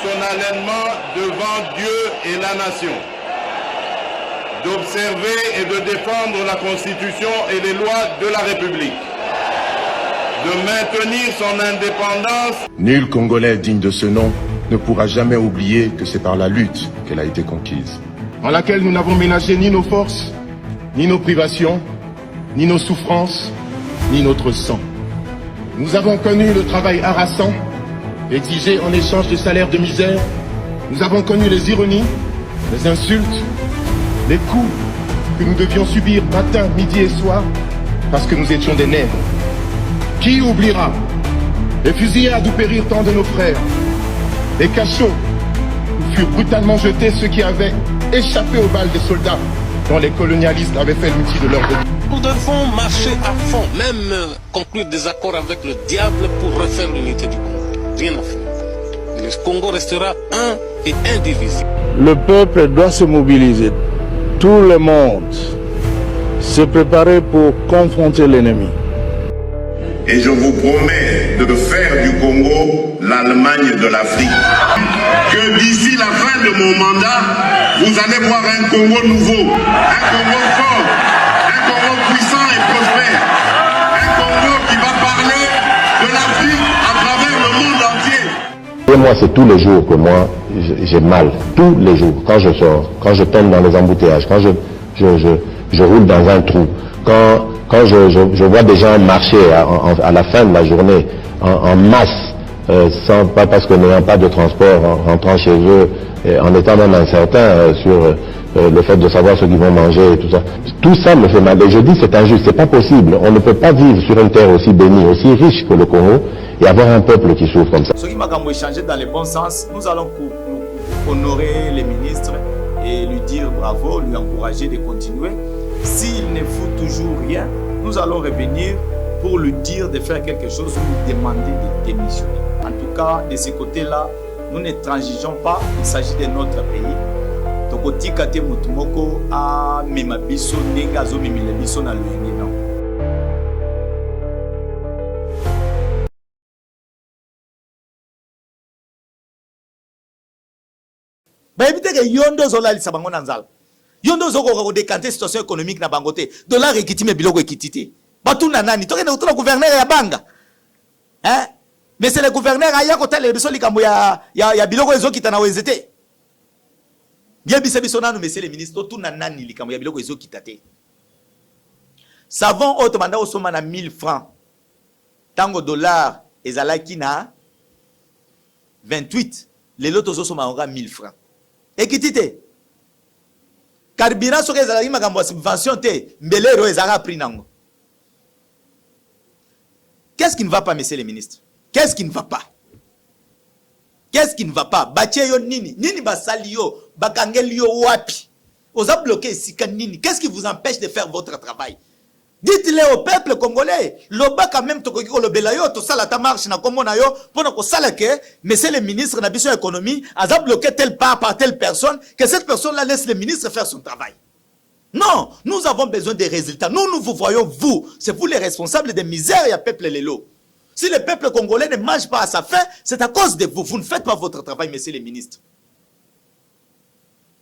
solennellement devant Dieu et la nation d'observer et de défendre la Constitution et les lois de la République, de maintenir son indépendance. Nul Congolais digne de ce nom ne pourra jamais oublier que c'est par la lutte qu'elle a été conquise, en laquelle nous n'avons ménagé ni nos forces, ni nos privations, ni nos souffrances, ni notre sang. Nous avons connu le travail harassant, exigé en échange de salaires de misère. Nous avons connu les ironies, les insultes, les coups que nous devions subir matin, midi et soir parce que nous étions des nègres. Qui oubliera les fusillés à d'où périr tant de nos frères, les cachots où furent brutalement jetés ceux qui avaient échappé aux balles des soldats dont les colonialistes avaient fait l'outil de leur vie. Nous devons marcher à fond, même conclure des accords avec le diable pour refaire l'unité du Congo. Rien à faire. Le Congo restera un et indivisible. Le peuple doit se mobiliser. Tout le monde se préparer pour confronter l'ennemi. Et je vous promets de faire du Congo l'Allemagne de l'Afrique. Que d'ici la fin de mon mandat, vous allez voir un Congo nouveau, un Congo fort, un Congo puissant et prospère, un Congo qui va parler de l'Afrique à travers le monde entier. Et moi, c'est tous les jours que moi, j'ai mal. Tous les jours. Quand je sors, quand je tombe dans les embouteillages, quand je roule dans un trou, quand je vois des gens marcher à la fin de la journée en masse, pas parce que n'ayant pas de transport, en rentrant chez eux, en étant même incertain sur le fait de savoir ce qu'ils vont manger et tout ça. Tout ça me fait mal. Et je dis c'est injuste, c'est pas possible. On ne peut pas vivre sur une terre aussi bénie, aussi riche que le Congo et avoir un peuple qui souffre comme ça. Ce qui m'a échangé dans le bon sens, nous allons honorer les ministres et lui dire bravo, lui encourager de continuer. S'il ne fout toujours rien, nous allons revenir pour lui dire de faire quelque chose ou lui demander de démissionner. En tout cas, de ce côté-là, nous ne transigeons pas, il s'agit de notre pays. Tokotika te mutumoko a memabiso nenga zo mimilebiso na luenge non. Ba ebite ke yondo zo lalisa bango na nzala. Yondo zo ko décanter situation économique na bangote. Dollar ekitime biloko ekitite. Batuna nani toke na utuna gouverneur ya banga. Hein? Mais c'est le gouverneur aya ko tele biso likambo ya biloko ezokita na wezete. Bien biso nanu monsieur le ministre tuna nani likambo ya biloko ezokita te. Savon auto banda osoma na 1000 francs. Tango dollar ezalaki na 28. Les lotos osoma aura 1000 francs. Ekitite. Carburant soke ezalaki makambo subvention te, mbelero ezara prix nango. Qu'est-ce qui ne va pas, monsieur le ministre? Qu'est-ce qui ne va pas? Qu'est-ce qui ne va pas? Bache yo nini? Nini basali yo? Bakangel yo wapi? Oza bloqué sika nini? Qu'est-ce qui vous empêche de faire votre travail? Dites-le au peuple congolais. Loba quand même tokoki ko lobela yo to sala ta marche na kombo na yo pona ko sala ke monsieur le ministre na biso économie aza bloqué telle part par telle personne que cette personne là laisse le ministre faire son travail. Non, nous avons besoin des résultats. Nous vous voyons, vous. C'est vous les responsables des misères et à peuple lélo. Si le peuple congolais ne mange pas à sa faim, c'est à cause de vous. Vous ne faites pas votre travail, messieurs les ministres.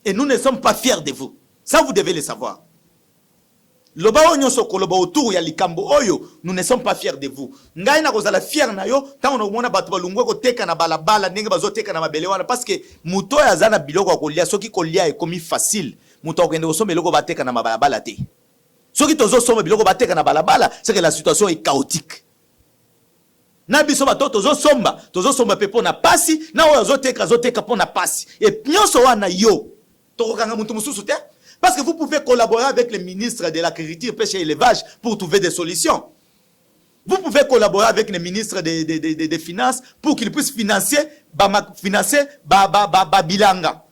Et nous ne sommes pas fiers de vous. Ça, vous devez le savoir. Loba onyo soko loba autour ya likambo oyo, nous ne sommes pas fiers de vous. Ngai na kozala fier na yo, tango na mona bato balungwe ko teka na balabala ndenge bazo teka na mabele wana parce que muto ya zana biloko kolia soki kolia ekomi facile. Muto okende kosomba biloko bateka na balabala te. Soki tozo somba biloko bateka na balabala, c'est que la situation est chaotique. Na biso bato tozo somba pepo na pasi, na oyo zo teka po na pasi. Et nyonso wana yo, tokokanga mutu mususu te. Parce que vous pouvez collaborer avec le ministre de l'Agriculture, Pêche et Élevage pour trouver des solutions. Vous pouvez collaborer avec le ministre des Finances pour qu'il puisse financer Bilanga.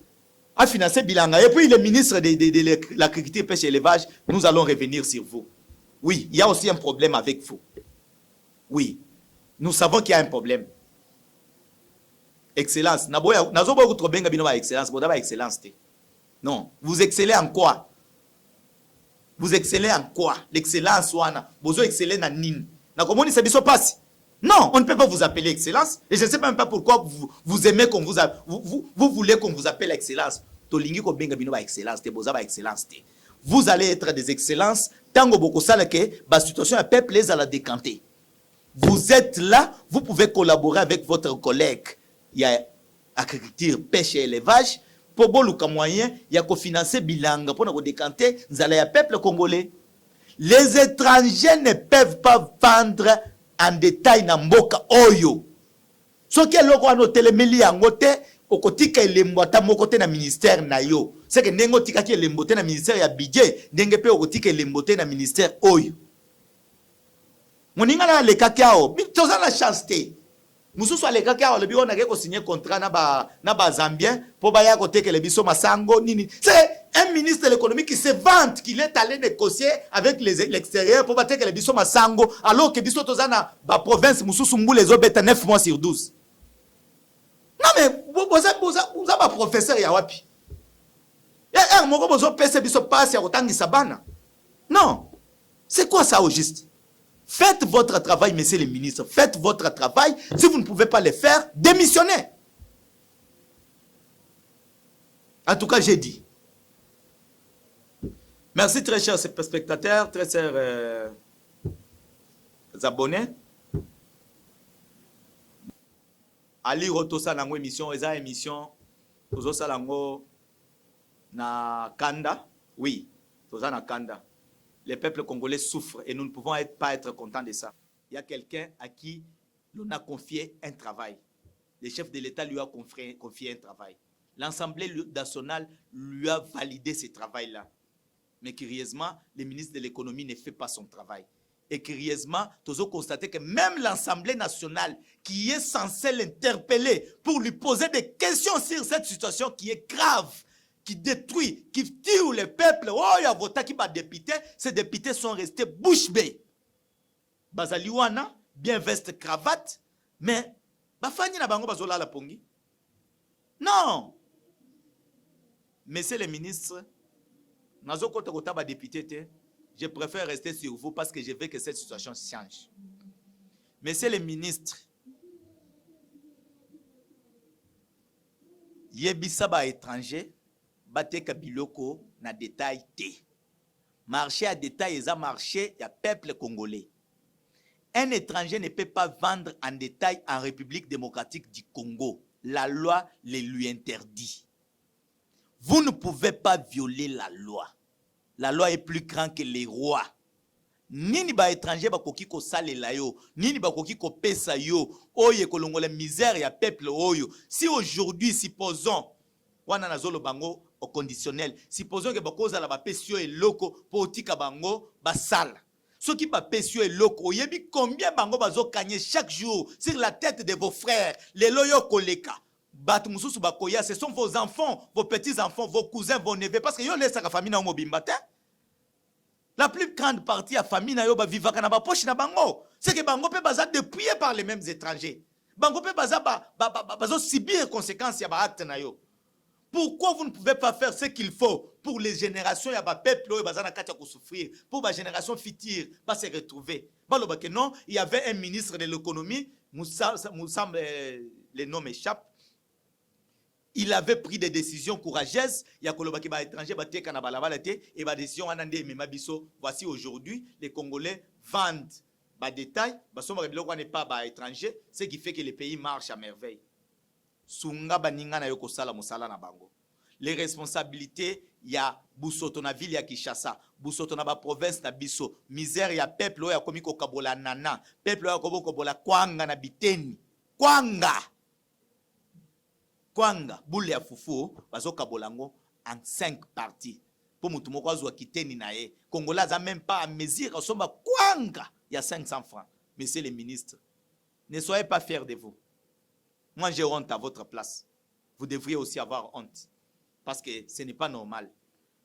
À financer Bilanga. Et puis le ministre de l'Agriculture, Pêche et Élevage, nous allons revenir sur vous. Oui, il y a aussi un problème avec vous. Oui, nous savons qu'il y a un problème. Excellence. Excellence. Non, vous excellez en quoi? Vous excellez en quoi? L'excellence wana, bozo exceller na nini? Na komoni se biso pasi. Non, on ne peut pas vous appeler excellence. Et je ne sais même pas pourquoi vous aimez qu'on vous voulez qu'on vous appelle excellence. Vous allez être des excellences tant que vous savez que la situation du peuple les a décanté. Vous êtes là, vous pouvez collaborer avec votre collègue. Il y a agriculture, pêche et élevage. Pour beaucoup de moyens, il y a financer bilanga pour nous décanter. Vous allez à peuple congolais. Les étrangers ne peuvent pas vendre en détail na mboka oyo. Ce qui est le roi noté miliangote okotika elembota mokote na ministère na yo. C'est que nengo tika ki elembote na ministère ya budget, ndenge pe okotika elembote na ministère oyo. Moninga na le kakao, toza la chance te. Mususu ale kakao le biko na ke ko signer contrat na ba Zambien pour ba ya koteka le biso masango nini. C'est un ministre de l'économie qui se vante qu'il est allé négocier avec l'extérieur pour battre les biso masango alors que biso toza na ba province mususu mbule zo beta 9 mois sur 12. Non mais vous avez un professeur ya wapi? Ya moko bozo pese biso passe ya kotangisa bana. Non. C'est quoi ça au juste? Faites votre travail, messieurs les ministres. Faites votre travail. Si vous ne pouvez pas le faire, démissionnez. En tout cas, j'ai dit. Merci très chers spectateurs, très chers abonnés. Ali Rotosa nango émission, eza émission tozo salango na Kanda. Oui, toza na Kanda. Les peuples congolais souffrent et nous ne pouvons pas être contents de ça. Il y a quelqu'un à qui l'on a confié un travail. Le chef de l'État lui a confié un travail. L'Assemblée nationale lui a validé ce travail-là. Mais curieusement, le ministre de l'économie ne fait pas son travail. Et curieusement, nous avons constaté que même l'Assemblée nationale, qui est censée l'interpeller pour lui poser des questions sur cette situation qui est grave, qui détruit, qui tue le peuple, oh, il y a voté qui va député, ces députés sont restés bouche bée. Bazaliwana, bien veste, cravate, mais, bafani na bango bazola la pongi. Non! Messieurs les ministres, je préfère rester sur vous parce que je veux que cette situation change. Messieurs les ministres, yebisa ba étranger, bateka biloko na détail té. Marché à détail, et ça marché, il y a peuple congolais. Un étranger ne peut pas vendre en détail en République démocratique du Congo. La loi le lui interdit. Vous ne pouvez pas violer la loi. La loi est plus grande que les rois. Nini ba étranger ba koki ko sale la yo, nini ba koki ko pesa yo, oye kolongo la misère ya peuple oyo. Si aujourd'hui, supposons, wana nazolo bango au conditionnel, supposons que ba koza la ba pesio et loko po tika bango ba sala. Ce qui ba pesio et loko, yebi combien bango bazo kanye chaque jour sur la tête de vos frères, les loyo koleka. Ce sont vos enfants, vos petits-enfants, vos cousins, vos neveux. Parce que yo laisse la famille na mobimbata. La plus grande partie de la famille na yo ba vivaka na ba poche na bango. C'est que bango pe baza dépouillé par les mêmes étrangers. Bango pe baza bazo subir les conséquences ya ba acte na yo. Pourquoi vous ne pouvez pas faire ce qu'il faut pour les générations ya ba peuple yo baza na kati ya ko souffrir, pour ba génération future pas se retrouver. Baloba que non, il y avait un ministre de l'économie, Moussa les noms m'échappent. Il avait pris des décisions courageuses. Il y a des étrangers et des décisions. Voici aujourd'hui, les Congolais vendent des détails. N'est pas étranger, ce qui fait que le pays marche à merveille. Les responsabilités, il y a Boussoto na ville ya Kinshasa, Boussoto na ba province na biso, misère ya peuple ya komiko kabola nana, peuple ya komiko kabola kwanga na biteni, kwanga. Kwanga, boule ya fufu, bazoka bolango en 5 parties. Pour mutu moko azwa kiteni na ye. Congolais n'a même pas à mesure, somba kwanga, il y a 500 francs. Messieurs les ministres, ne soyez pas fiers de vous. Moi j'ai honte à votre place. Vous devriez aussi avoir honte. Parce que ce n'est pas normal.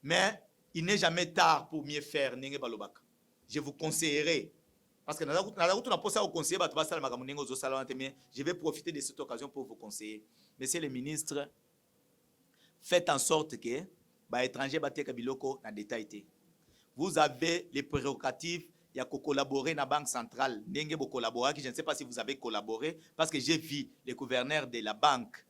Mais il n'est jamais tard pour mieux faire. Je vous conseillerais. Parce que je vais profiter de cette occasion pour vous conseiller. Messieurs les ministres, faites en sorte que les étrangers battent biloko na détail. Vous avez les prérogatives, il y a collaborer na banque centrale ndenge bo collaborer, je ne sais pas si vous avez collaboré parce que j'ai vu le gouverneur de la banque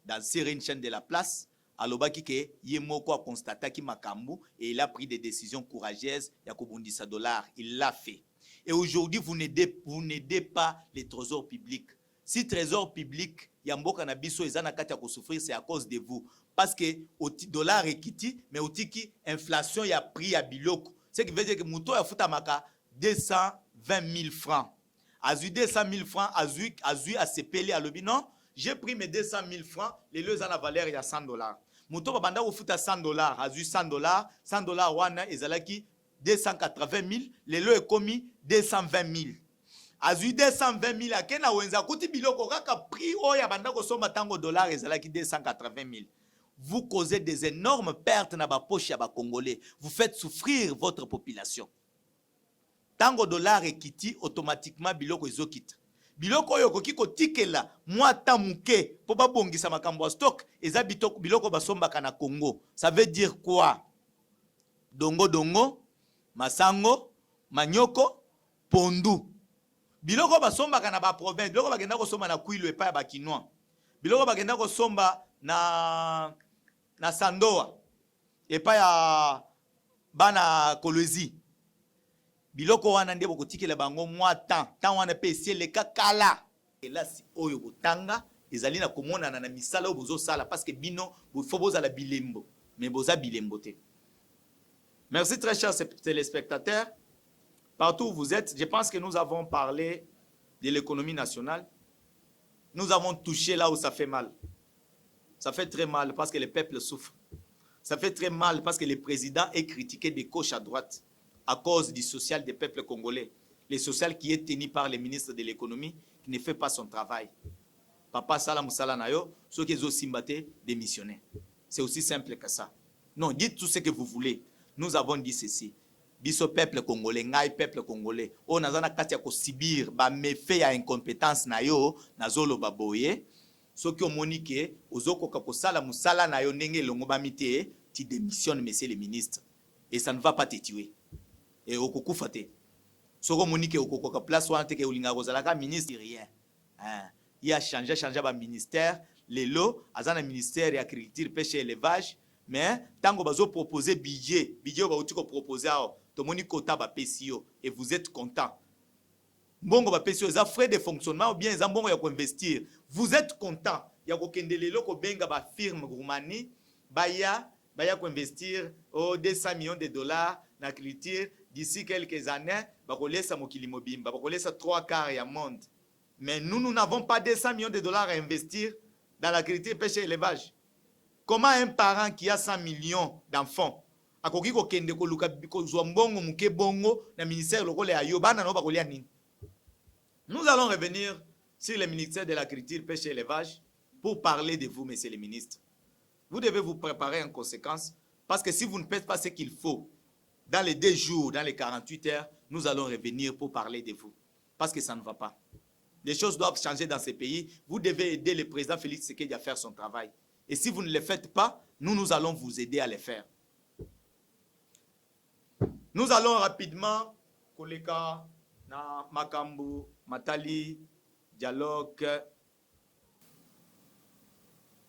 dans une chaîne de la place alobaki ke ye moko a constaté ki makambu et il a pris des décisions courageuses ya kobundisa dollar, il l'a fait. Et aujourd'hui vous n'aidez pas les trésors publics. Si trésor public ya mboka na biso ezana kati ya ko souffrir, c'est à cause de vous. Parce que au dollar ekiti mais otiki inflation ya prix ya biloko. Ce qui veut dire que muto ya futa maka 220 000 francs. Azui 200 000 francs, azui a sepeli à lobi non, j'ai pris mes 200 000 francs, les deux ont la valeur il y a $100. Muto babanda ou futa $100, azui $100 wana ezalaki 280 000, les deux est commis 220 000. Azui 220 000 akena wenza kuti biloko kaka prix oya banda ko soma tango dollar ezalaki 280 000. Vous causez des énormes pertes na ba poche ya ba Congolais. Vous faites souffrir votre population. Tango dollar ekiti automatiquement biloko ezokita. Biloko oyo koki kotikela mwa tamuke po ba bongisa makambo stock eza biloko basombaka na Congo. Ça veut dire quoi? Dongo, masango, manyoko, pondu. Biloko basombaka na ba province, biloko bagenda ko somba na Kwilu epa ya ba Kinois. Biloko bagenda ko somba na Sandoa epa ya bana Kolwezi. Biloko wana ndebo kotikela bango mwa temps wana pe siele kakala. Elasi oyo botanga ezali na komona na misala oyo bozo sala parce que bino faut boza la bilembo mais boza bilembo te. Merci très chers téléspectateurs. Partout où vous êtes, je pense que nous avons parlé de l'économie nationale. Nous avons touché là où ça fait mal. Ça fait très mal parce que le peuple souffre. Ça fait très mal parce que le président est critiqué de gauche à droite à cause du social des peuples congolais. Le social qui est tenu par le ministre de l'économie qui ne fait pas son travail. Papa Salam Salanayo, ceux qui ont simbaté, démissionner. C'est aussi simple que ça. Non, dites tout ce que vous voulez. Nous avons dit ceci. Biso peuple congolais, ngai peuple congolais. O nazana kati ya ko sibir ba mefe ya incompétence na yo nazolo baboye. Soki omonike ozoko ka kosala musala na yo ndenge longo ba mité, tu démissionnes monsieur le ministre et ça ne va pas te tuer. Et okokufa te. Soko monike okoko ka place wana te ke olinga kozala ka ministre rien. Hein, il a changé ba ministère, lelo azana ministère ya agriculture, pêche et élevage, mais tango bazo proposer budget ba uti ko proposer tomoni kota ba PCO et vous êtes content. Mbongo ba PCO za frais de fonctionnement ou bien za mbongo ya ko investir. Vous êtes content. Ya ko kendelelo ko benga ba firme Roumanie baya ko investir 200 millions de dollars na agriculture d'ici quelques années ba ko lesa mokili mobimba ba ko lesa 3/4 ya monde. Mais nous n'avons pas 200 millions de dollars à investir dans l'agriculture, pêche et élevage. Comment un parent qui a 100 millions d'enfants akoki ko kende ko luka ko zwa mbongo muke bongo na ministère lokole ayo bana no bakolia nini? Nous allons revenir sur le ministère de l'agriculture, pêche et élevage pour parler de vous, messieurs les ministres. Vous devez vous préparer en conséquence parce que si vous ne faites pas ce qu'il faut dans les 2 jours, dans les 48 heures, nous allons revenir pour parler de vous parce que ça ne va pas. Les choses doivent changer dans ces pays. Vous devez aider le président Félix Tshisekedi à faire son travail. Et si vous ne le faites pas, nous allons vous aider à le faire. Nous allons rapidement, Koleka, na Makambu, Matali, dialogue.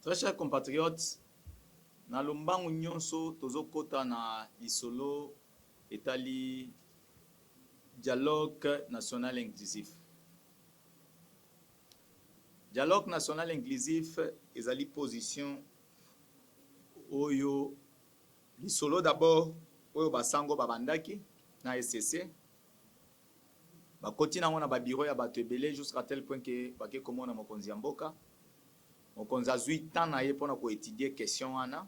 Très chers compatriotes, na lombangu nyonso tozokota na lisolo etali dialogue national inclusif. Dialogue national inclusif ezali position oyo lisolo d'abord oyo basango babandaki na SCC bakoti nango na ba bureau ya bato ebele jusqu'à tel point que bake komona mokonzi ya mboka mokonzi azwi temps na ye mpona koétudier question wana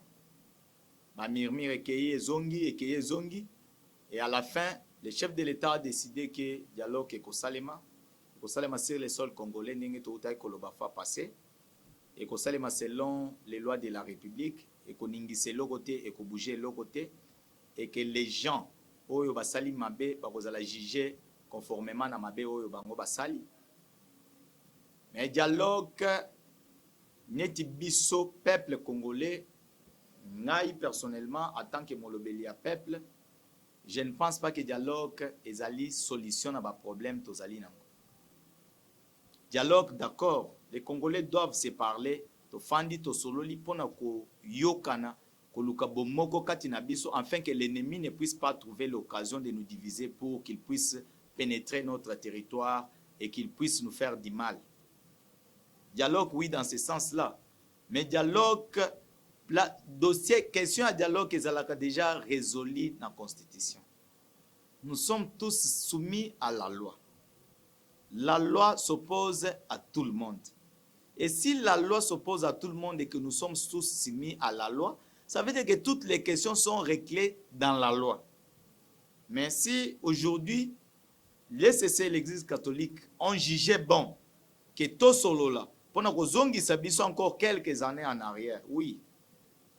bamurmure ekei ezongi et à la fin le chef de l'État a décidé que dialogue ekosalema sur le sol congolais ndenge toutaki koloba fois passé ekosalema selon les lois de la République ekoningisa eloko te ekobouge eloko te et que les gens oyo basali mabe bakozala juger conformément na mabe oyo bango basali. Mais dialogue neti biso peuple congolais ngai personnellement en tant que molobeli ya peuple je ne pense pas que dialogue est une solution à un problème. Dialogue, d'accord, les Congolais doivent se parler, afin que l'ennemi ne puisse pas trouver l'occasion de nous diviser pour qu'il puisse pénétrer notre territoire et qu'il puisse nous faire du mal. Dialogue, oui, dans ce sens-là. Mais dialogue, la dossier, question à dialogue, ils ont déjà résolu dans la Constitution. Nous sommes tous soumis à la loi. La loi s'oppose à tout le monde. Et si la loi s'oppose à tout le monde et que nous sommes tous soumis à la loi, ça veut dire que toutes les questions sont réglées dans la loi. Mais si aujourd'hui, les CC, l'Église catholique, ont jugé bon que tout solo là, pendant que zongi s'habille encore quelques années en arrière, oui,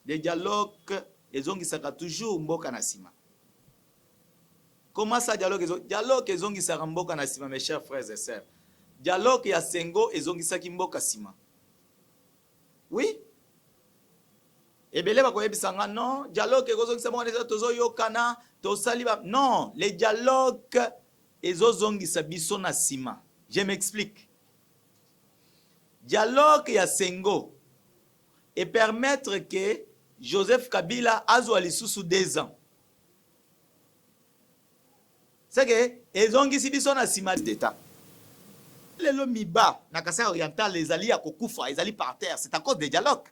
les dialogues, ils ont toujours mboka na sima. Comment ça dialogue? Dialogue, ils ont mboka na sima, mes chers frères et sœurs. Dialogue ya sengo, ils ont mboka sima. Oui. Et bien, non, dialogue, non, les dialogues, ils ont na sima. Je m'explique. Dialogue ya sengo et permettre que Joseph Kabila azwa sous 2 ans. C'est que ils ont biso na sima d'état. Les miba na Kasai oriental les alliés à kokufa, ils alliés par terre, c'est à cause des dialogues.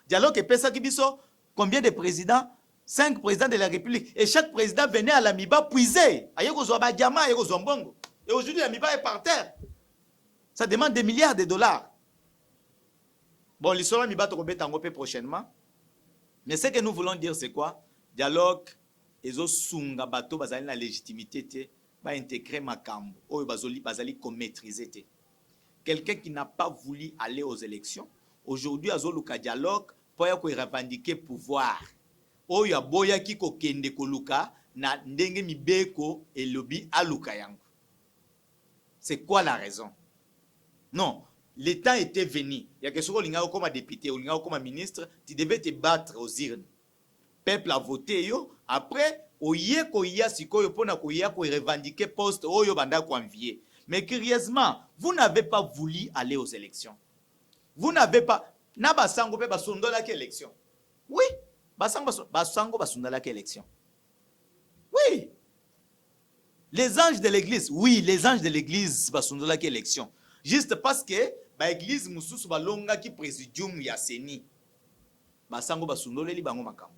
Dialogue et pesa kibiso combien de présidents? 5 présidents de la République et chaque président venait à la miba puiser. Ayeko zo ba diamant, ayeko zo mbongo. Et aujourd'hui la miba est par terre. Ça demande des milliards de dollars. Bon, l'histoire mi bato kobeta ngopé prochainement. Mais ce que nous voulons dire c'est quoi? Dialogue ezo sunga bato bazali na légitimité te ba intégrer makambo oyo bazali ko maîtriser te. Quelqu'un qui n'a pas voulu aller aux élections, aujourd'hui azoluka dialogue pour ya ko revendiquer pouvoir. Oyo aboya ki ko kende ko luka na ndenge mibeko et lobby aluka yango. C'est quoi la raison? Non. L'État était venu. Il y a quelque chose comme député ou comme ministre, tu devais te battre aux urnes. Peuple a voté yo. Après, oye koya sikoyo pona koya ko revendiquer poste oyo banda ko envier. Mais curieusement, vous n'avez pas voulu aller aux élections. Vous n'avez pas na basango pe basondola ki élection. Oui, basango basondola ki élection. Oui. Les anges de l'église, oui, les anges de l'église basondola ki élection. Juste parce que l'église mususu balonga ki présidium ya seni basango basundoleli bango makambo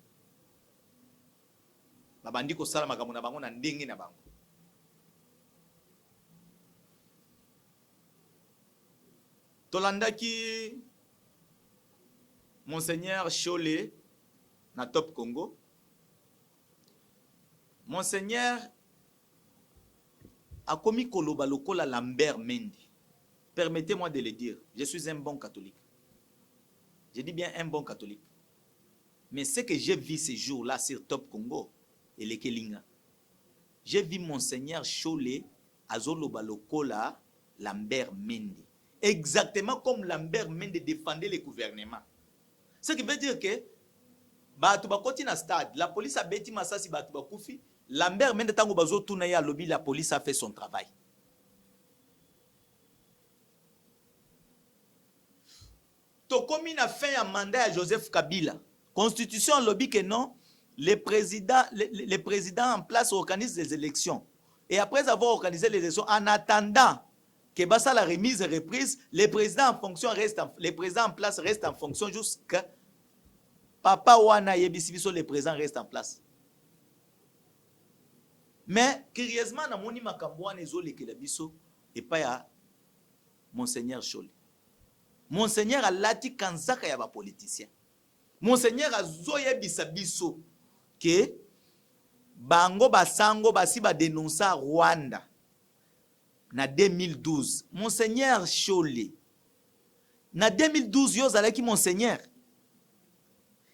babandi ko sala makambo na bango na ndenge na bango. Tolandaki Monseigneur Cholé na Top Congo. Monseigneur a commis koloba lokola Lambert Mende. Permettez-moi de le dire, je suis un bon catholique. Je dis bien un bon catholique. Mais ce que j'ai vu ces jours-là sur Top Congo et les Kelinga, j'ai vu Monseigneur Cholé azoloba lokola Lambert Mende. Exactement comme Lambert Mende défendait le gouvernement. Ce qui veut dire que batu bakoti na stade, la police a beti masasi batu bakufi, Lambert Mende tango bazo tuna ya lobby, la police a fait son travail. Tokomi na fin ya mandat à Joseph Kabila. Constitution lobby que non, les présidents en place organisent des élections. Et après avoir organisé les élections, en attendant que basa la remise et reprise, les présidents en fonction les présidents en place restent en fonction jusqu'à Papa Wana Yebisibiso, les présidents restent en place. Mais curieusement, na moni makambo wana ezolekela biso et pas ya Monseigneur Cholé. Monseigneur a lati kanzaka ya ba politicien. Monseigneur a zoye bisabiso que bango basango basi ba dénoncer Rwanda na 2012. Monseigneur Cholé na 2012 yo zalaki Monseigneur.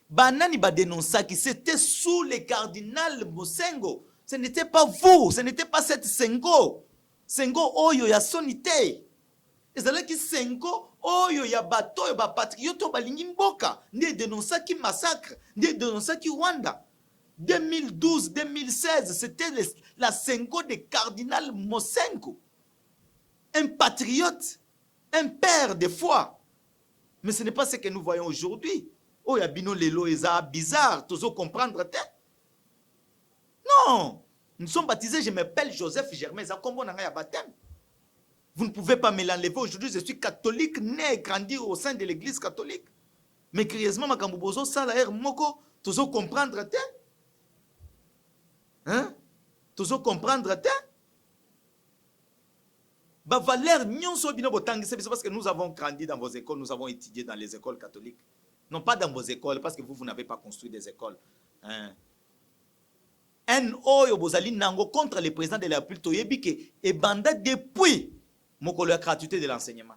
Banani ba dénoncer qui c'était sous le cardinal Mosengo. Ce n'était pas vous, ce n'était pas cette Sengo. Sengo oyo ya sonité. Ezalaki Sengo oyo ya bato ba patriote balingi mboka, ndi dénoncer ki massacre, ndi dénoncer ki Rwanda. 2012, 2016, c'était la Senko de Cardinal Mosenko. Un patriote, un père de foi. Mais ce n'est pas ce que nous voyons aujourd'hui. Oh, il y a bino lelo eza bizarre, tu dois comprendre. Non, nous sommes baptisés, je m'appelle Joseph Germain, ça comme on a un baptême. Vous ne pouvez pas me l'enlever. Aujourd'hui, je suis catholique, né et grandi au sein de l'église catholique. Mais curieusement, ma kambubozo salaire moko, tu dois comprendre. Hein? Tu dois comprendre. Bah, valeur, c'est parce que nous avons grandi dans vos écoles, nous avons étudié dans les écoles catholiques. Non pas dans vos écoles, parce que vous n'avez pas construit des écoles. Hein? NO Yobozali Nango contre le président de la République, et banda depuis la gratuité de l'enseignement.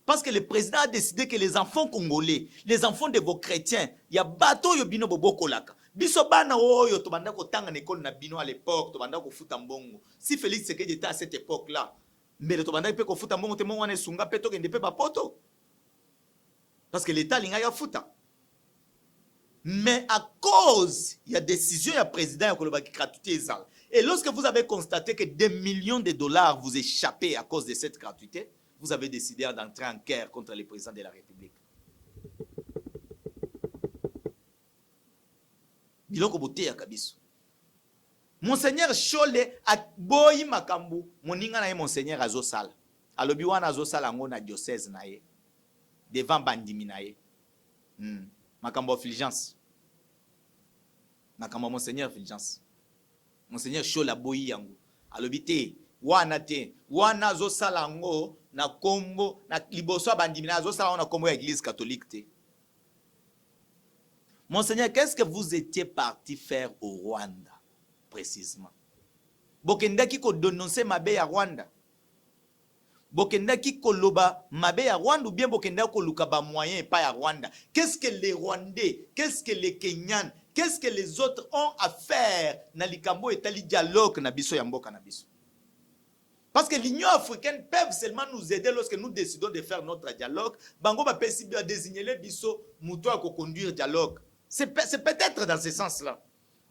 Parce que le président a décidé que les enfants congolais, les enfants de vos chrétiens, il y a bateau yobino bobokolaka. Biso bana oyo to banda ko tanga l'école na bino à l'époque, to banda ko futa mbongo. Si Félix Tshisekedi était à cette époque-là, mais le to banda pe ko futa mbongo te mwana sunga pe to kende pe ba poto. Parce que l'État linga ya futa. Mais à cause, il y a décision, il y a président qui gratuité. Et lorsque vous avez constaté que des millions de dollars vous échappent à cause de cette gratuité, vous avez décidé d'entrer en guerre contre le président de la République. Biloko bote ya kabiso. Monseigneur Chole a boyi makambu, moninga na ye Monseigneur azosala. Alobi wana azosala ngo na diocèse na ye. Devant bandimi na ye. Makambo Fulgence. Makambo Monseigneur Fulgence. Monseigneur Chola boyi yango. Alobite wana te. Wana zo salango na kombo na liboso bandimina zo salango na kombo ya église catholique te. Monseigneur, qu'est-ce que vous étiez parti faire au Rwanda précisément? Bokendaki ko dénoncer mabe ya Rwanda. Bokendaki ko loba mabe ya Rwanda ou bien bokendaki ko luka ba moyen pa ya Rwanda. Qu'est-ce que les Rwandais, qu'est-ce que les Kenyans, qu'est-ce que les autres ont à faire na likambo etali dialogue na biso ya mboka na biso? Parce que l'Union africaine peut seulement nous aider lorsque nous décidons de faire notre dialogue. Bango ba pesi ba désigner les biso muto à conduire dialogue. C'est peut-être dans ce sens-là.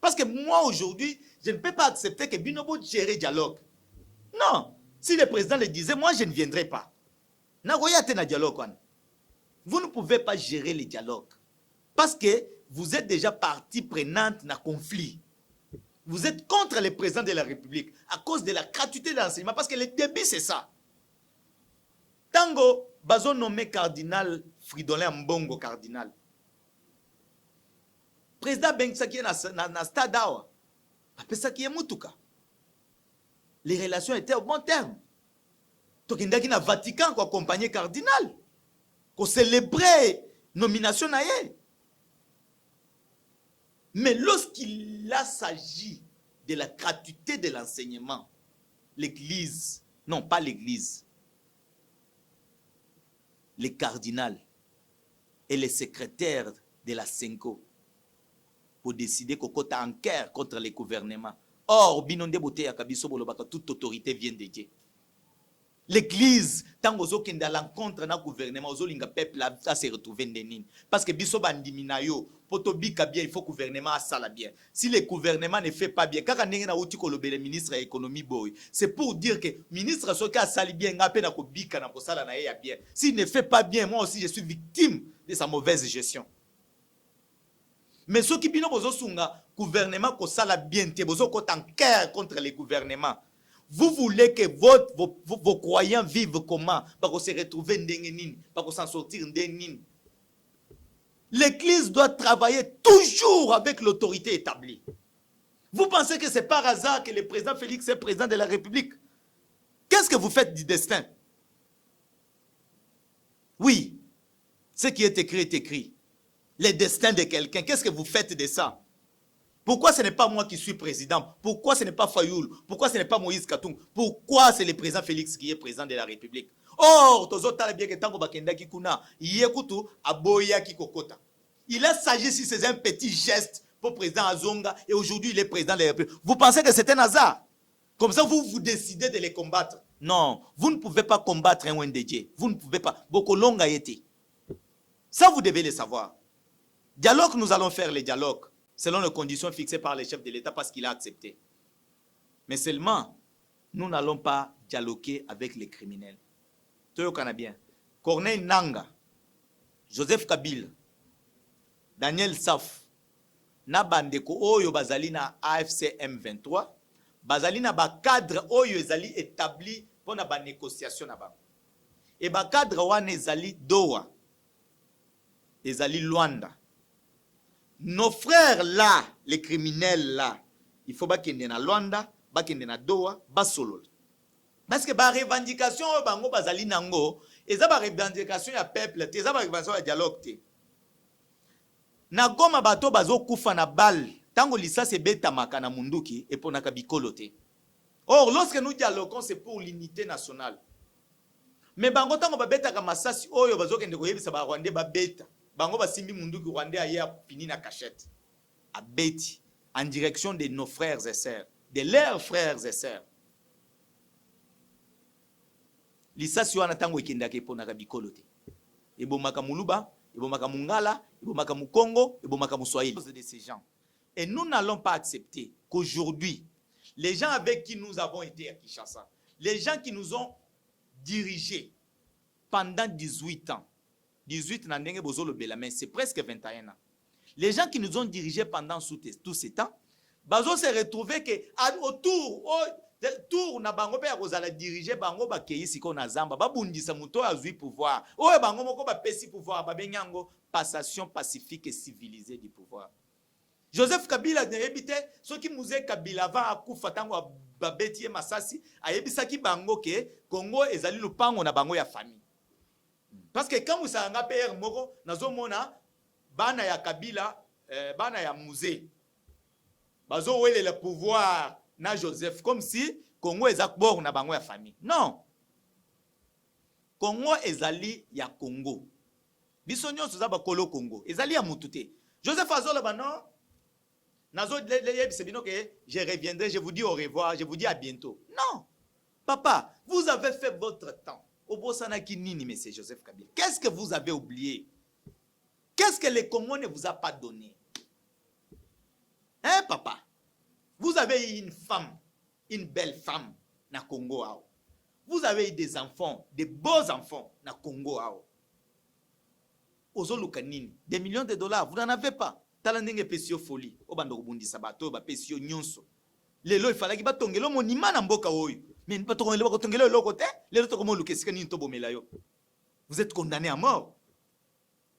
Parce que moi aujourd'hui, je ne peux pas accepter que Binobo gère dialogue. Non. Si le président le disait, moi je ne viendrai pas. Vous ne pouvez pas gérer le dialogue. Parce que vous êtes déjà partie prenante dans le conflit. Vous êtes contre le président de la République à cause de la gratuité de l'enseignement. Parce que le début, c'est ça. Tango, bazo nommé cardinal Fridolin Mbongo cardinal. Président Bengsaki est dans stade awa. Après ça qui est Moutuka. Les relations étaient au bon terme. Donc il y a un Vatican qui accompagnait cardinal. Qui célébrait nomination na ye. Mais lorsqu'il a s'agit de la gratuité de l'enseignement, l'église, non pas l'église, les cardinals et les secrétaires de la Senko pour décider qu'on compte en guerre contre les gouvernements. Or, binonde bote ya kabiso bolobaka toute autorité vient de Dieu. L'église, tant que vous êtes à l'encontre d'un gouvernement, vous avez peuple à se retrouver ndenine. Parce que biso bandimina yo, poto bika bien, il faut que le gouvernement sala bien. Si le gouvernement ne fait pas bien, quand on a outi ko le ministre de l'économie boy, c'est pour dire que le ministre soka sali bien, ngapé na ko bika na ko sala na ya bien. S'il ne fait pas bien, moi aussi je suis victime de sa mauvaise gestion. Mais ceux qui bino bozo sunga gouvernement ko sala bien te bozo ko en guerre contre le gouvernement. Vous voulez que vos croyants vivent comment? Parce qu'on se retrouve ndengenine, parce qu'on s'en sortir ndengenine. L'église doit travailler toujours avec l'autorité établie. Vous pensez que c'est par hasard que le président Félix est président de la République? Qu'est-ce que vous faites du destin? Oui, ce qui est écrit est écrit. Le destin de quelqu'un, qu'est-ce que vous faites de ça? Pourquoi ce n'est pas moi qui suis président? Pourquoi ce n'est pas Fayoul? Pourquoi ce n'est pas Moïse Katung? Pourquoi c'est le président Félix qui est président de la République? Or, il a s'agi si c'est un petit geste pour le président Azonga et aujourd'hui il est président de la République. Vous pensez que c'est un hasard? Comme ça vous décidez de les combattre? Non, vous ne pouvez pas combattre un Wendedje. Vous ne pouvez pas. Bokolonga été. Ça vous devez le savoir. Dialogue, nous allons faire les dialogues. selon les conditions fixées par les chefs de l'État parce qu'il a accepté. Mais seulement, nous n'allons pas dialoguer avec les criminels. Toyo Canadien, Corneille Nanga, Joseph Kabila, Daniel Saf, na bandeko oyo bazali na AFC M23, bazali na ba cadre oyo ezali établi pour na ba négociation na ba. Et ba cadre wana ezali Doha, ezali Luanda. Nos frères là, les criminels là, il faut pas qu'ils na Luanda, ba kende na Doha, ba solo. Parce que ba revendication bango bazali nango, eza ba revendication ya peuple, eza ba revendication ya dialogue te. Na goma bato bazo kufa na balle, tango lisasi ebetamaka na munduki eponaka bikolo te. Or, lorsque nous dialoguons, c'est pour l'unité nationale. Mais bango tango babetaka masasi oyo bazo kende koyebisa ba Rwandais babeta. Bango basimbi munduki Rwandais aye fini na cachette. Abeti en direction de nos frères et sœurs, de leurs frères et sœurs. Lisasi wana tango ekendaka eponaka bikolo te. Ebomaka muluba, ebomaka mungala, ebomaka mukongo, ebomaka muswahili. De ces gens. Et nous n'allons pas accepter qu'aujourd'hui, les gens avec qui nous avons été à Kinshasa, les gens qui nous ont dirigés pendant 18 ans, 18 ans, c'est presque 21 ans. Les gens qui nous ont dirigés pendant tout ce temps, bazo se retrouver que autour na bango pe akozala diriger bango ba keisi ko na zamba ba bundisa muto azui pouvoir. Oye bango moko ba pesi pouvoir ba benyango passation pacifique et civilisée du pouvoir. Joseph Kabila n'ayebite ceux qui mouze Kabila va akufa tango babeti e masasi ayebisaki bango ke Congo ezali lupango na bango ya famille. Parce que quand vous avez un PR moko nazomona bana ya Kabila bana ya mouze bazo wele le pouvoir na Joseph comme si Congo ezakbor na bango ya famille. Non. Congo ezali ya Congo. Biso nyonso za bakolo Congo ezali ya mutu te. Joseph Azola bano nazo sebino que je reviendrai, je vous dis au revoir, je vous dis à bientôt. Non. Papa, vous avez fait votre temps. Obosana Kinini, monsieur Joseph Kabila. Qu'est-ce que vous avez oublié? Qu'est-ce que le Congo ne vous a pas donné? Hein, papa? Vous avez eu une femme, une belle femme, na Congo. Vous avez eu des enfants, des beaux enfants, na Congo. Ozolukanini, des millions de dollars, vous n'en avez pas. Talandenge pesio folie, obando kubundisa bato, ba pesio nyonso. Lelo ifalaki ba tongelo monima na mboka oyo. Mais pas tongelo lo côté, lelo to komo lukesika ni ntobo melayo. Vous êtes condamné à mort.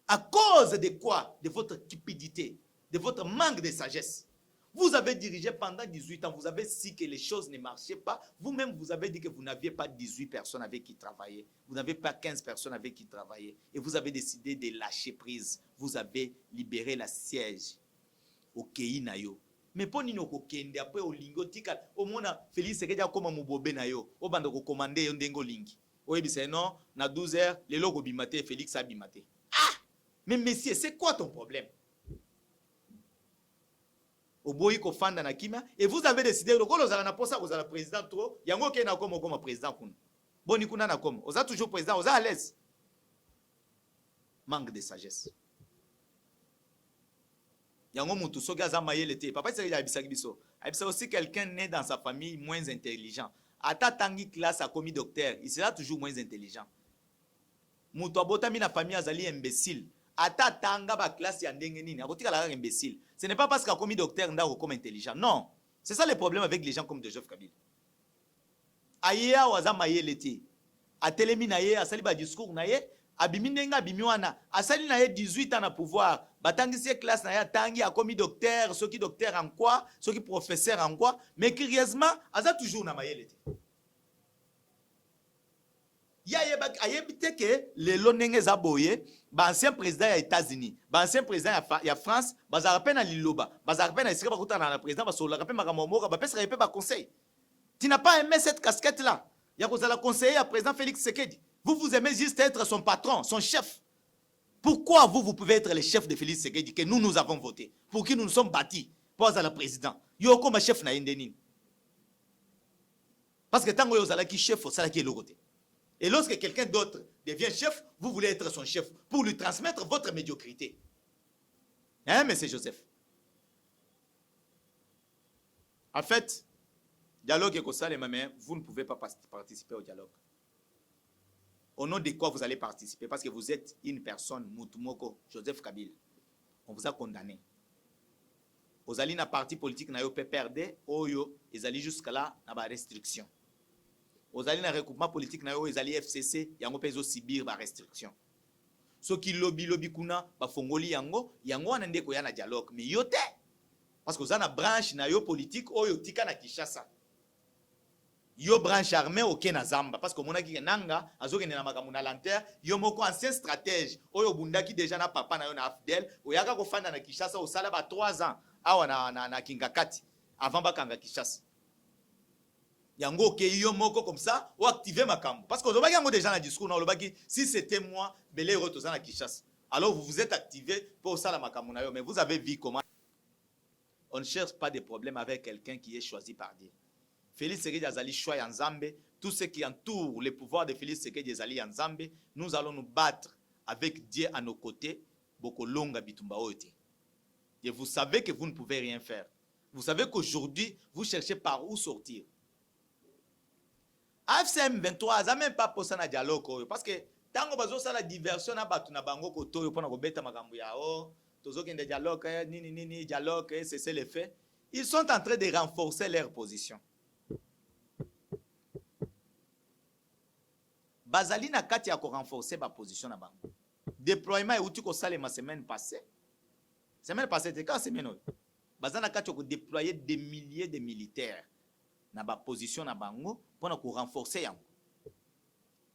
À cause de quoi? De votre cupidité, de votre manque de sagesse. Vous avez dirigé pendant 18 ans, vous avez su que les choses ne marchaient pas. Vous-même, vous avez dit que vous n'aviez pas 18 personnes avec qui travailler. Vous n'avez pas 15 personnes avec qui travailler. Et vous avez décidé de lâcher prise. Vous avez libéré la siège au Kei Nayo. Mais pour nous, après au lingo tika, au moins Félix Sekedi a comme mubobe nayo, au bando ko commander yon dengo lingi. Oui, c'est non, na 12 heures, les logos bimate, Félix a bimate. Ah! Mais messieurs, c'est quoi ton problème? Et vous avez décidé que vous avez président trop, il y a un qui est comme président. Boni kuna na comme, vous êtes toujours président, vous êtes à l'aise. Manque de sagesse. Il y a un homme qui a maillé papa c'est aussi quelqu'un né dans sa famille moins intelligent. Ata tangi classe a commis docteur, il sera toujours moins intelligent. Muto abotami na famille azali imbécile. Ata tanga ba classe ya ndenge nini, akotika la imbécile. Ce n'est pas parce qu'il a commis docteur ndako comme intelligent. Non. C'est ça le problème avec les gens comme Joseph Kabila. Aya waza mayelete. Atelemi na ye, asali ba discours na ye, abimi ndenga abimi wana, asali na ye 18 ans na pouvoir. Batangisi classe na ye tangi a commis docteur, ceux qui docteur en quoi, ceux qui professeur en quoi, mais curieusement, asa toujours na mayelete. Ayebite que le lonenge zaboye, ancien président des États-Unis, ancien président de France, bazar rappelle na liloba, bazar rappelle na isika bakuta na président parce que la rappelle makamomoka, ba pesa rappelle ba conseil. Tu n'as pas aimé cette casquette là. Il y a vous allez conseiller à président Félix Sekedi. Vous aimez juste être son patron, son chef. Pourquoi vous pouvez être le chef de Félix Sekedi que nous avons voté, pour qui nous nous sommes bâtis pour être le président? Yo comme chef na indeni. Parce que tant que vous allez qui chef, ça qui est le côté. Et lorsque quelqu'un d'autre devient chef, vous voulez être son chef pour lui transmettre votre médiocrité. Hein, monsieur Joseph? En fait, dialogue et ça, mais vous ne pouvez pas participer au dialogue. Au nom de quoi vous allez participer? Parce que vous êtes une personne, Moutoumoko, Joseph Kabila. On vous a condamné. Vous allez dans parti politique, vous pouvez perdre, vous allez jusqu'à là, dans la restriction. Vous allez dans le recoupement politique, vous allez FCC, vous pouvez subir la restriction. Ceux qui lobby kuna, fongoli yango anande ko yana dialogue. Mais yote, parce que vous avez une branche na yo politique, yo tika na Kinshasa. Yo branche armée au na Zamba. Parce que mona ki nanga, azoke na makamuna lanter, yo moko ancien stratège, yo bundaki déjà na papa na yo na Afdel, yaka ko fanda na Kinshasa au sala ba 3 ans, awa na Kingakati, avant bakanga Kinshasa. Yango ke yo moko comme ça, ou activer makambo. Parce que vous avez déjà un discours, si c'était moi, belé retourner à Kinshasa. Alors vous vous êtes activé pour ça la makambo, mais vous avez vu comment. On ne cherche pas de problème avec quelqu'un qui est choisi par Dieu. Félix Tshisekedi Azali choix en Zambé, tout ce qui entoure le pouvoir de Félix Tshisekedi Azali en Zambé, nous allons nous battre avec Dieu à nos côtés, beaucoup longa bitumba ote. Et vous savez que vous ne pouvez rien faire. Vous savez qu'aujourd'hui, vous cherchez par où sortir. AFCM 23 n'a même pas posé un dialogue parce que tant que ça la diversion na batu na bango koto pour na kobeta makambo ya tozo kende dialogue ni dialogue c'est le fait. Ils sont en train de renforcer leur position. Bazali na kati ya ko renforcer ba position na bango. Déploiement et outil ko salema semaine passée. Semaine passée c'était quand semaine bazana kati ko déployer des milliers de militaires na ba position na bango pour renforcer yango.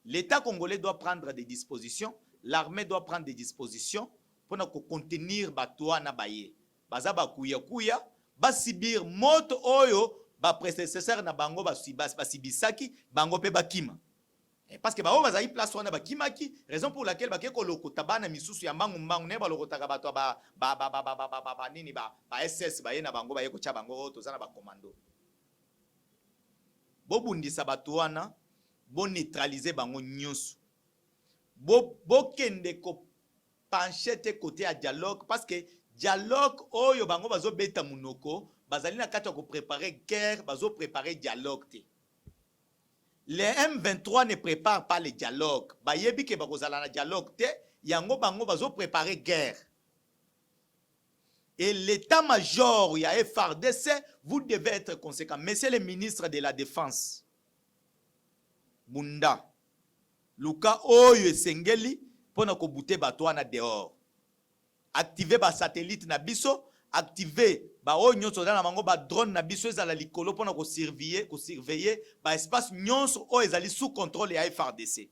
L'État congolais doit prendre des dispositions, l'armée doit prendre des dispositions pour contenir batoa na baye. Baza ba kuya ba sibir moto oyo ba prédécesseur na bango ba sibisaki bango pe bakima. Parce que ba bazali place wana bakimaki, raison pour laquelle ba keko lokota bana misusu ya mbangu ne ba lokota ka bato ba nini ba SS ba ye na bango ba yeko cha bango tozana ba commando. Bo bundisa bato wana, bo neutraliser bango nyonso. Bo kende ko pencher côté à dialogue parce que dialogue oyo bango bazo beta munoko, bazali na kati ko préparer guerre, bazo préparer dialogue te. Les M23 ne préparent pas le dialogue. Ba yebi ke bakozala na dialogue te, yango bango bazo préparer guerre. Et l'état-major, il y a FARDC, vous devez être conséquent. Monsieur le ministre de la Défense, Bunda, Luka Oyo Sengeli, pour nous bouter batouana dehors. Activez ba satellite na biso, activez ba onyo soda na mango ba drone na biso ezala likolo pour nous surveiller ba espace nyonso o ezali sous contrôle ya FARDC.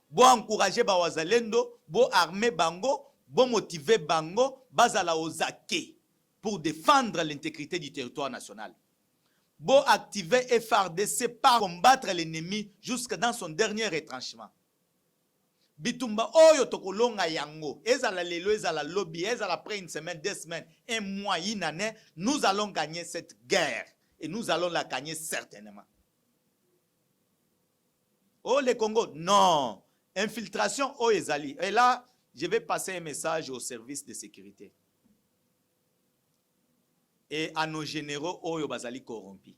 Bo encourager ba wazalendo, bo armer bango, bon motiver bango bazala ozake pour défendre l'intégrité du territoire national. Bon activer FARDC par combattre l'ennemi jusque dans son dernier retranchement. Bitumba oyo tokolonga yango ezala lelo ezala lobby ezala après une semaine, 2 semaines, 1 mois, 1 année, nous allons gagner cette guerre et nous allons la gagner certainement. Oh le Congo, non, infiltration oh ezali. Et là je vais passer un message au service de sécurité et à nos généraux Oyo Bazali corrompus.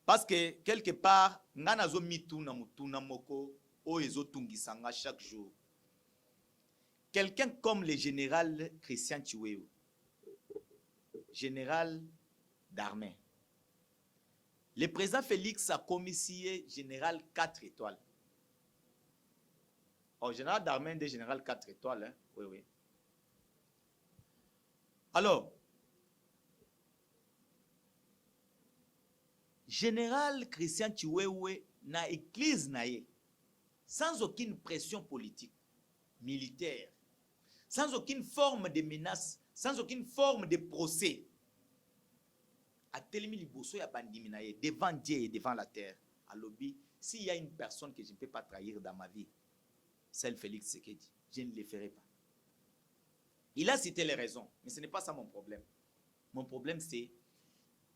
Parce que quelque part, nganazo mituna mutuna moko Oyezo tungisanga chaque jour. Quelqu'un comme le général Christian Chiwewe, général d'armée. Le président Félix a commissionné général 4 étoiles. Oh, général d'armée des général 4 étoiles. Hein? Oui, oui. Alors, général Christian Chiwewe na église naye, sans aucune pression politique, militaire, sans aucune forme de menace, sans aucune forme de procès, a telemi liboso ya bandimi naye devant Dieu et devant la terre. À lobby, s'il y a une personne que je ne peux pas trahir dans ma vie, c'est Félix Tshisekedi. Je ne le ferai pas. Il a cité les raisons, mais ce n'est pas ça mon problème. Mon problème, c'est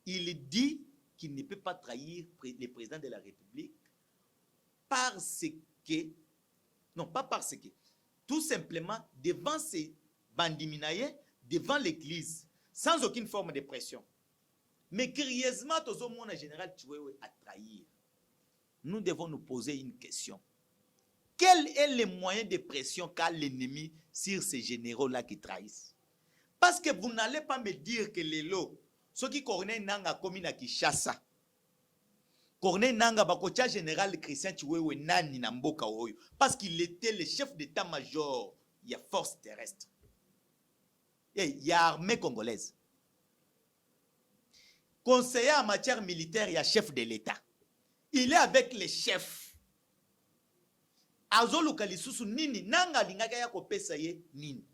il dit qu'il ne peut pas trahir le président de la République parce que, non, pas parce que, tout simplement, devant ces bandiminaye, devant l'église, sans aucune forme de pression. Mais curieusement, tout le monde général Chiwewe a trahir. Nous devons nous poser une question. Quel est le moyen de pression qu'a l'ennemi sur ces généraux-là qui trahissent? Parce que vous n'allez pas me dire que les lots, ceux qui Corneille Nanga commis na Kinshasa, Corneille Nanga bakocha général Christian Chiwewe nani na mboka oyo, parce qu'il était le chef d'état-major, il y a force terrestre. Et il y a armée congolaise. Conseiller en matière militaire, il y a chef de l'État. Il est avec les chefs. Azolu kalisusu nini nanga lingaka ya kopesa ye nini.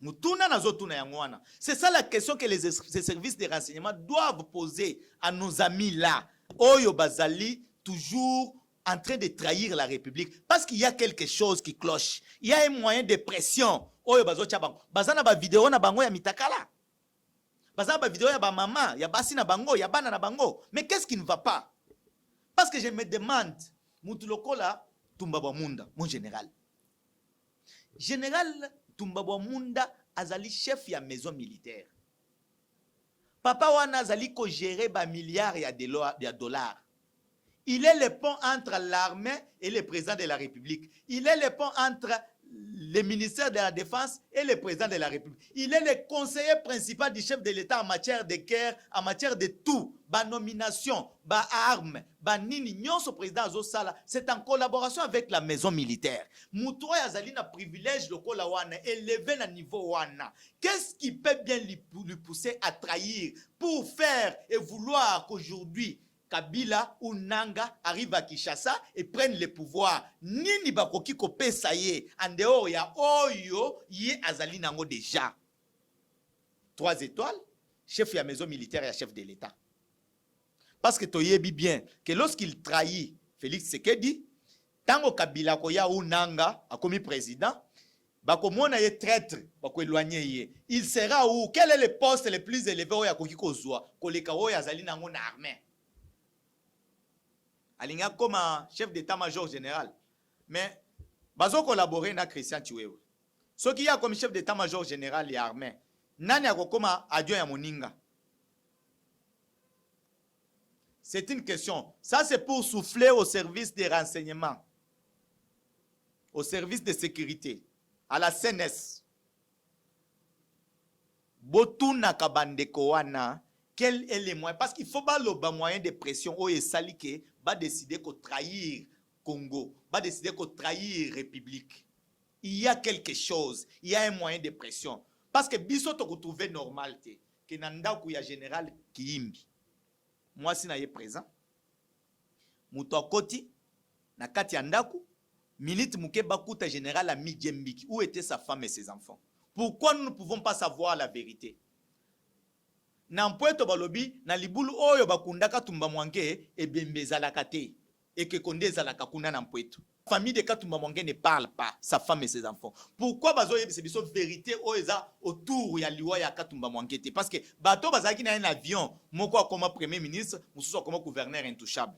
Mutuna na zotuna yangwana. C'est ça la question que les services de renseignement doivent poser à nos amis là. Oyo bazali toujours en train de trahir la République parce qu'il y a quelque chose qui cloche. Il y a un moyen de pression. Oyo bazo chabango. Bazana ba vidéo na bango ya mitakala. Bazana ba vidéo ya ba maman, ya basi na bango, ya bana na bango. Mais qu'est-ce qui ne va pas? Parce que je me demande, Mutulokola Tumbabwa Munda, mon général. Général Tumbabwa Munda azali chef ya maison militaire. Papa wana azali ko gérer ba milliards ya dollars. Il est le pont entre l'armée et le président de la République. Il est le pont entre le ministère de la Défense et le président de la République. Il est le conseiller principal du chef de l'État en matière de guerre, en matière de tout. Ba nomination, ba armes, ba nini, nyonso président Azosala. C'est en collaboration avec la maison militaire. Moutoua Yazali na privilège le kola wana, élevé na niveau wana. Qu'est-ce qui peut bien lui pousser à trahir pour faire et vouloir qu'aujourd'hui Kabila ou Nanga arrive à Kinshasa et prennent le pouvoir. Nini bakoki kopesa ye en dehors ya oyo ye azali nango déjà. 3 étoiles, chef de la maison militaire et chef de l'État. Parce que toyebi bien que lorsqu'il trahit Félix Tshisekedi, tango Kabila koya ou Nanga a commis président, bakomona ye traître, bako éloigner ye. Il sera où? Quel est le poste le plus élevé oya koki kozwa? Koleka oya azali nango na armée. Alinga comme chef d'état-major général. Mais, bazo collaborer na Christian Chiwewe. Ce qui y a comme chef d'état-major général et armée, nani a comme adjoint ya moninga. C'est une question. Ça, c'est pour souffler au service des renseignements, au service de sécurité, à la CNS. Botuna kabandeko wana. Quel est le moyen? Parce qu'il faut pas le moyen de pression. Oh, et Salike va décider qu'on trahir Congo, va décider qu'on trahir République. Il y a quelque chose, il y a un moyen de pression. Parce que biso to retrouver normalité. Que nanda kuya général Kiimbi. Moi si na ye présent. Muto koti na kati yandaku milite muke bakuta général a Midjembiki. Où étaient sa femme et ses enfants? Pourquoi nous ne pouvons pas savoir la vérité? Nampweto balobi na libulu oyo bakundaka tumba mwange e bembezalaka te et que kondezalaka kuna nampweto. La famille de Katumba Mwange ne parle pas, sa femme et ses enfants. Pourquoi bazo yebise biso vérité oeza autour ya liwa ya Katumba Mwange te? Parce que bato bazaki na un avion, moko comme premier ministre, mususu comme gouverneur intouchable.